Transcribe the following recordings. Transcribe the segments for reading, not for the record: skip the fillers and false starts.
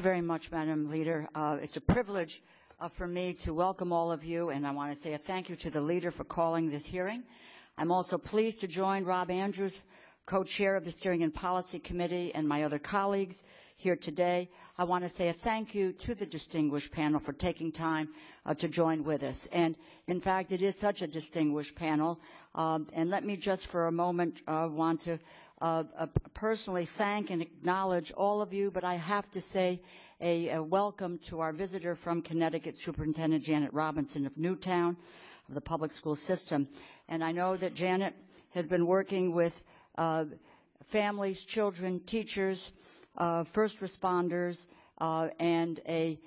very much, Madam Leader. It's a privilege for me to welcome all of you, and I want to say a thank you to the leader for calling this hearing. I'm also pleased to join Rob Andrews, co-chair of the Steering and Policy Committee, and my other colleagues here today. I want to say a thank you to the distinguished panel for taking time to join with us. And in fact, it is such a distinguished panel. And let me just for a moment want to personally thank and acknowledge all of you, but I have to say a welcome to our visitor from Connecticut, Superintendent Janet Robinson of Newtown, of the public school system. And I know that Janet has been working with families, children, teachers, first responders, and an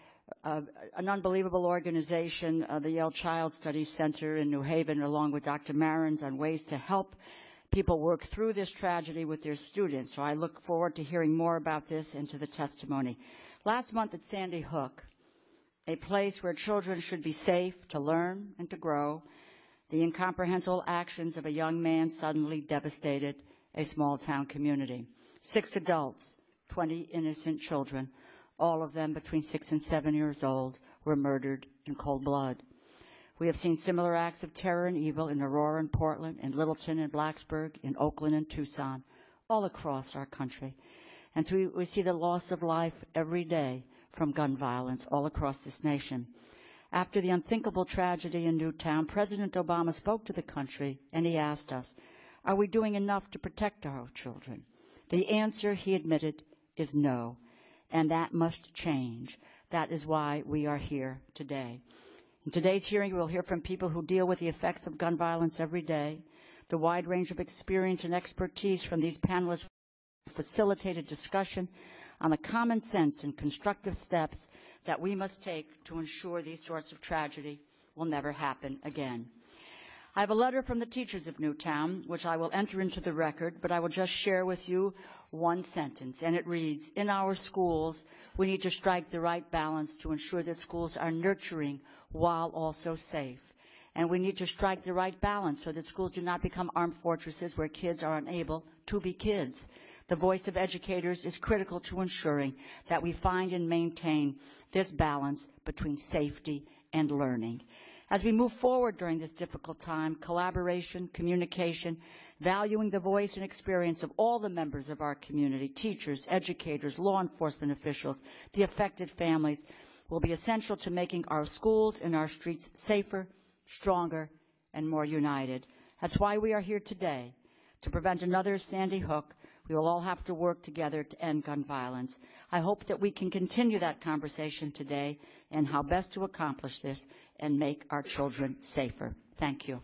unbelievable organization, the Yale Child Studies Center in New Haven, along with Dr. Marins, on ways to help people work through this tragedy with their students. So I look forward to hearing more about this and to the testimony. Last month at Sandy Hook, a place where children should be safe to learn and to grow, the incomprehensible actions of a young man suddenly devastated a small-town community. 6 adults, 20 innocent children, all of them between 6 and 7 years old, were murdered in cold blood. We have seen similar acts of terror and evil in Aurora and Portland, in Littleton and Blacksburg, in Oakland and Tucson, all across our country. And so we see the loss of life every day from gun violence all across this nation. After the unthinkable tragedy in Newtown, President Obama spoke to the country and he asked us, are we doing enough to protect our children? The answer, he admitted, is no, and that must change. That is why we are here today. In today's hearing, we'll hear from people who deal with the effects of gun violence every day. The wide range of experience and expertise from these panelists facilitated discussion on the common sense and constructive steps that we must take to ensure these sorts of tragedy will never happen again. I have a letter from the teachers of Newtown, which I will enter into the record, but I will just share with you one sentence, and it reads, in our schools, we need to strike the right balance to ensure that schools are nurturing while also safe. And we need to strike the right balance so that schools do not become armed fortresses where kids are unable to be kids. The voice of educators is critical to ensuring that we find and maintain this balance between safety and learning. As we move forward during this difficult time, collaboration, communication, valuing the voice and experience of all the members of our community, teachers, educators, law enforcement officials, the affected families, will be essential to making our schools and our streets safer, stronger, and more united. That's why we are here today. To prevent another Sandy Hook, we will all have to work together to end gun violence. I hope that we can continue that conversation today and how best to accomplish this and make our children safer. Thank you.